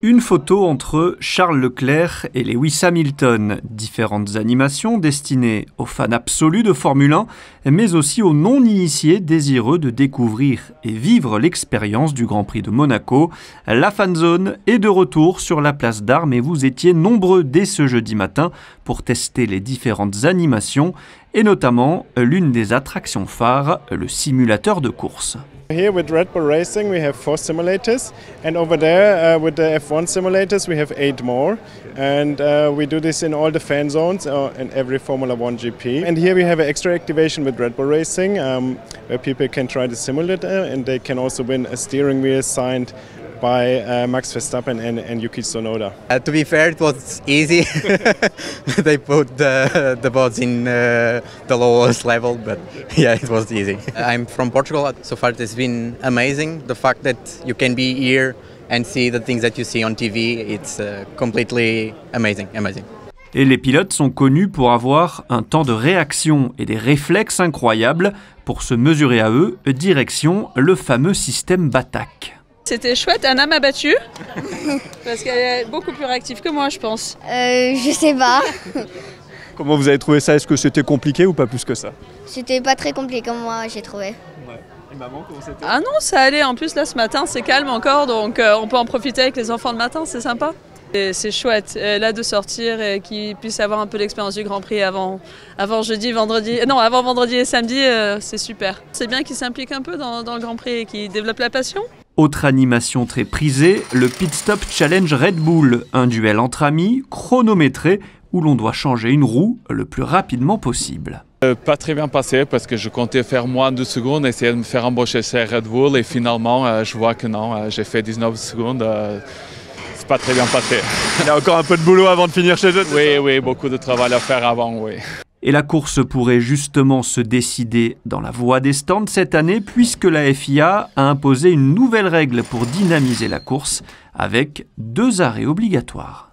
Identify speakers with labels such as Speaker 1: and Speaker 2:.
Speaker 1: Une photo entre Charles Leclerc et Lewis Hamilton. Différentes animations destinées aux fans absolus de Formule 1, mais aussi aux non-initiés désireux de découvrir et vivre l'expérience du Grand Prix de Monaco. La fanzone est de retour sur la place d'Armes et vous étiez nombreux dès ce jeudi matin pour tester les différentes animations et notamment l'une des attractions phares, le simulateur de course.
Speaker 2: Here with Red Bull Racing we have 4 simulators, and over there with the F1 simulators we have 8 more, and we do this in all the fan zones in every Formula 1 GP. And here we have an extra activation with Red Bull Racing where people can try the simulator and they can also win a steering wheel signed by Max Verstappen and Yuki Tsunoda.
Speaker 3: To be fair, it was easy. They put the boats in the lowest level, but yeah, it was easy. I'm from Portugal. So far it has been amazing. The fact that you can be here and see the things that you see on TV, it's completely amazing.
Speaker 1: Et les pilotes sont connus pour avoir un temps de réaction et des réflexes incroyables. Pour se mesurer à eux, direction le fameux système BATAC.
Speaker 4: C'était chouette, Anna m'a battue, parce qu'elle est beaucoup plus réactive que moi, je pense.
Speaker 5: Je sais pas.
Speaker 6: Comment vous avez trouvé ça? Est-ce que c'était compliqué ou pas plus que ça?
Speaker 5: C'était pas très compliqué comme moi, j'ai trouvé.
Speaker 6: Ouais. Et maman, comment c'était?
Speaker 4: Ah non, ça allait. En plus, là, ce matin, c'est calme encore, donc on peut en profiter avec les enfants le matin, c'est sympa. Et c'est chouette, là, de sortir et qu'ils puissent avoir un peu l'expérience du Grand Prix avant vendredi et samedi, c'est super. C'est bien qu'ils s'impliquent un peu dans le Grand Prix et qu'ils développent la passion.
Speaker 1: Autre animation très prisée, le Pit Stop Challenge Red Bull, un duel entre amis, chronométré, où l'on doit changer une roue le plus rapidement possible.
Speaker 7: Pas très bien passé parce que je comptais faire moins de secondes, essayer de me faire embaucher chez Red Bull et finalement je vois que non, j'ai fait 19 secondes, c'est pas très bien passé.
Speaker 6: Il y a encore un peu de boulot avant de finir chez eux.
Speaker 7: Oui, beaucoup de travail à faire avant, oui.
Speaker 1: Et la course pourrait justement se décider dans la voie des stands cette année puisque la FIA a imposé une nouvelle règle pour dynamiser la course avec 2 arrêts obligatoires.